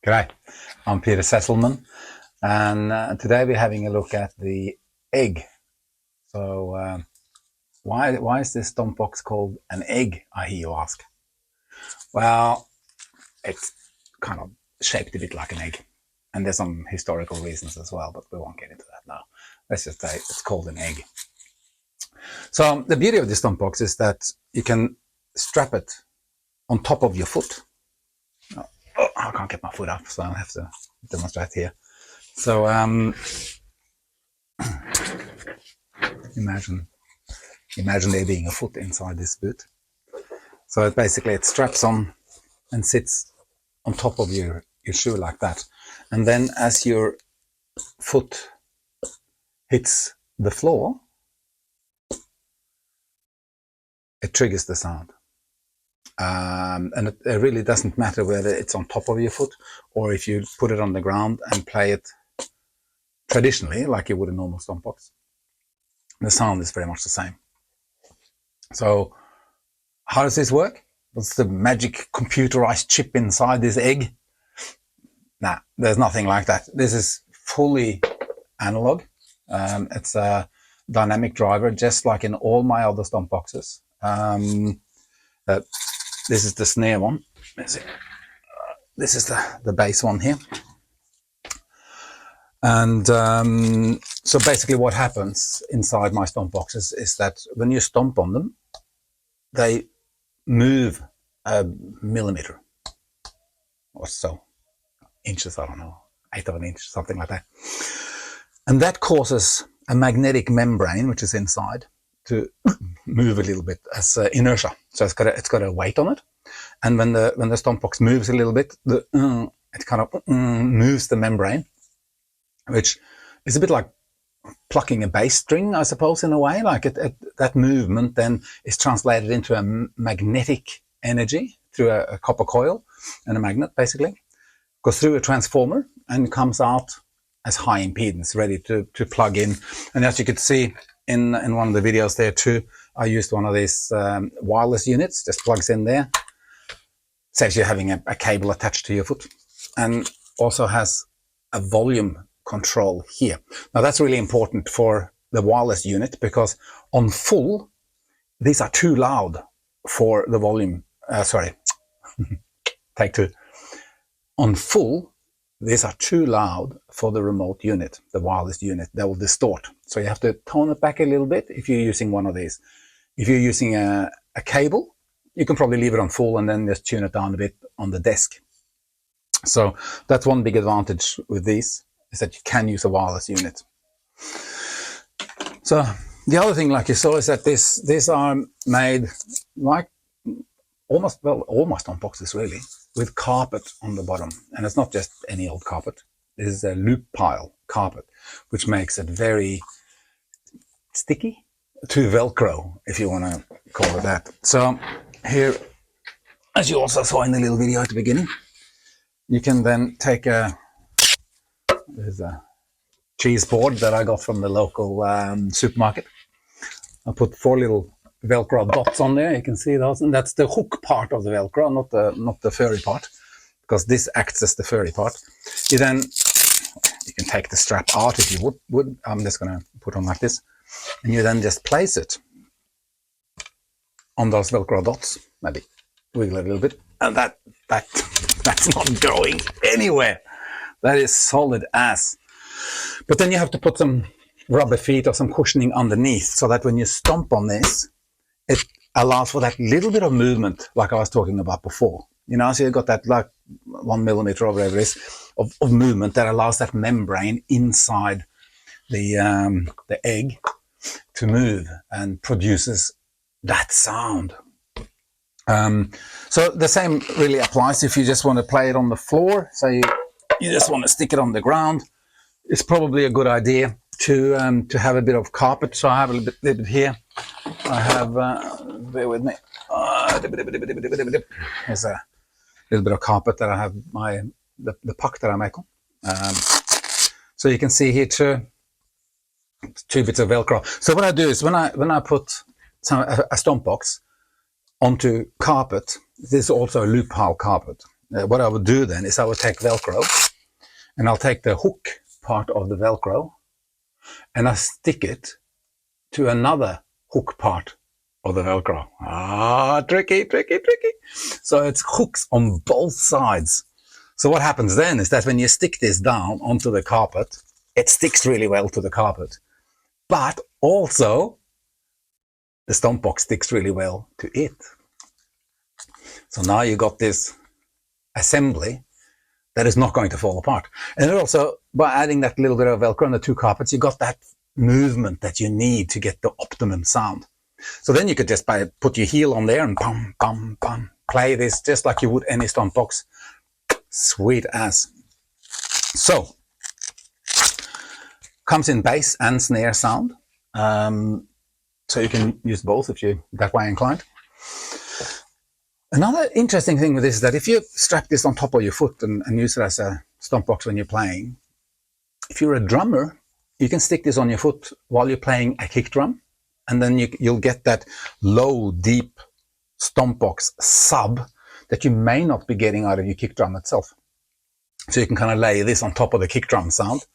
G'day, I'm Peter Sesselman, and today we're having a look at the egg. So why is this stomp box called an egg, I hear you ask? Well, it's kind of shaped a bit like an egg, and there's some historical reasons as well, but we won't get into that now. Let's just say it's called an egg. So the beauty of this stomp box is that you can strap it on top of your foot. Oh, I can't get my foot up, so I'll have to demonstrate here. So imagine there being a foot inside this boot. So it straps on and sits on top of your shoe like that. And then as your foot hits the floor, it triggers the sound. And it really doesn't matter whether it's on top of your foot or if you put it on the ground and play it traditionally like you would a normal stomp box. The sound is very much the same. So how does this work? What's the magic computerized chip inside this egg? Nah, there's nothing like that. This is fully analog. It's a dynamic driver, just like in all my other stomp boxes. This is the snare one. This is the bass one here. And so basically what happens inside my stomp boxes is that when you stomp on them, they move a millimeter or so. Inches, I don't know, 1/8 of an inch, something like that. And that causes a magnetic membrane, which is inside, to move a little bit as inertia. So it's got a weight on it, and when the stomp box moves a little bit, it kind of moves the membrane, which is a bit like plucking a bass string, I suppose, in a way. Like that movement then is translated into a magnetic energy through a copper coil and a magnet, basically, goes through a transformer and comes out as high impedance, ready to plug in. And as you could see in one of the videos there too, I used one of these wireless units, just plugs in there, saves you having a cable attached to your foot, and also has a volume control here. Now that's really important for the wireless unit, because on full, these are too loud for the volume. Take two. On full, these are too loud for the remote unit, the wireless unit. They will distort. So you have to tone it back a little bit if you're using one of these. If you're using a cable, you can probably leave it on full and then just tune it down a bit on the desk. So that's one big advantage with these, is that you can use a wireless unit. So the other thing, like you saw, is that these are made like all my stomp boxes really, with carpet on the bottom. And it's not just any old carpet. This is a loop pile carpet, which makes it very sticky to Velcro, if you want to call it that. So here, as you also saw in the little video at the beginning, you can then take there's a cheese board that I got from the local supermarket. I put 4 little Velcro dots on there. You can see those, and that's the hook part of the Velcro, not the furry part, because this acts as the furry part. You can take the strap out if you would. I'm just going to put on like this, and you then just place it on those Velcro dots. Maybe wiggle it a little bit, and that's not going anywhere. That is solid as. But then you have to put some rubber feet or some cushioning underneath, so that when you stomp on this, it allows for that little bit of movement, like I was talking about before. You know, so you've got that like 1 millimeter or whatever it is of movement that allows that membrane inside the egg to move and produces that sound. So the same really applies if you just want to play it on the floor. So you just want to stick it on the ground. It's probably a good idea to have a bit of carpet. So I have a little bit here. I have, bear with me. There's a little bit of carpet that I have the puck that I make on. So you can see here two bits of Velcro. So what I do is when I put a stomp box onto carpet, this is also a loop pile carpet. What I would do then is I would take Velcro, and I'll take the hook part of the Velcro, and I stick it to another hook part of the Velcro. Tricky. So it's hooks on both sides. So what happens then is that when you stick this down onto the carpet, it sticks really well to the carpet. But also, the stomp box sticks really well to it. So now you got this assembly that is not going to fall apart. And also, by adding that little bit of Velcro on the two carpets, you got that movement that you need to get the optimum sound. So then you could just put your heel on there and bum, bum, bum, play this just like you would any stomp box. Sweet as. So, comes in bass and snare sound. So you can use both if you're that way inclined. Another interesting thing with this is that if you strap this on top of your foot and use it as a stomp box when you're playing, if you're a drummer, you can stick this on your foot while you're playing a kick drum, and then you'll get that low, deep stomp box sub that you may not be getting out of your kick drum itself. So you can kind of lay this on top of the kick drum sound,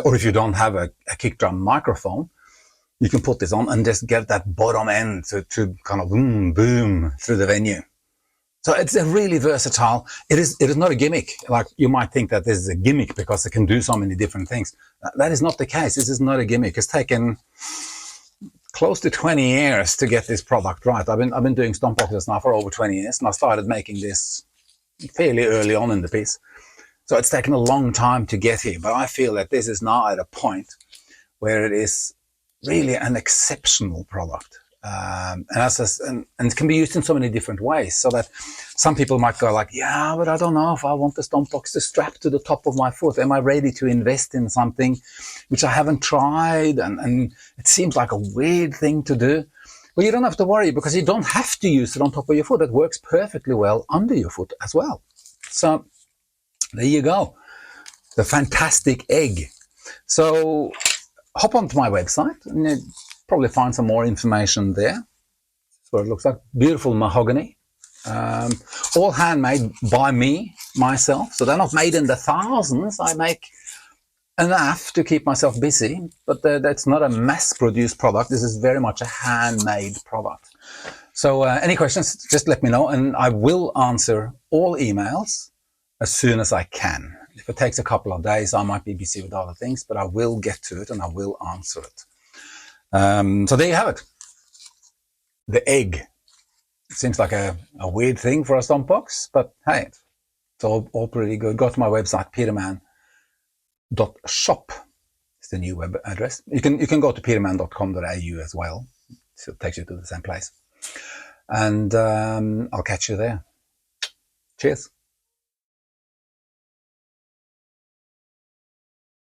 or if you don't have a kick drum microphone, you can put this on and just get that bottom end to kind of boom, boom through the venue. So it's a really versatile. It is not a gimmick. Like you might think that this is a gimmick because it can do so many different things. That is not the case. This is not a gimmick. It's taken close to 20 years to get this product right. I've been doing stomp boxes now for over 20 years, and I started making this fairly early on in the piece. So it's taken a long time to get here, but I feel that this is now at a point where it is really an exceptional product. And it can be used in so many different ways, so that some people might go like, yeah, but I don't know if I want the stomp box to strap to the top of my foot. Am I ready to invest in something which I haven't tried? And it seems like a weird thing to do. Well, you don't have to worry, because you don't have to use it on top of your foot. It works perfectly well under your foot as well. So there you go. The fantastic egg. So hop onto my website and you probably find some more information there. That's what it looks like. Beautiful mahogany. All handmade by me, myself. So they're not made in the thousands. I make enough to keep myself busy, but that's not a mass-produced product. This is very much a handmade product. So any questions, just let me know, and I will answer all emails as soon as I can. If it takes a couple of days, I might be busy with other things, but I will get to it and I will answer it. So there you have it. The egg. It seems like a weird thing for a stomp box, but hey, it's all pretty good. Go to my website, peterman.shop. It's the new web address. You can go to peterman.com.au as well. So it takes you to the same place. And I'll catch you there. Cheers.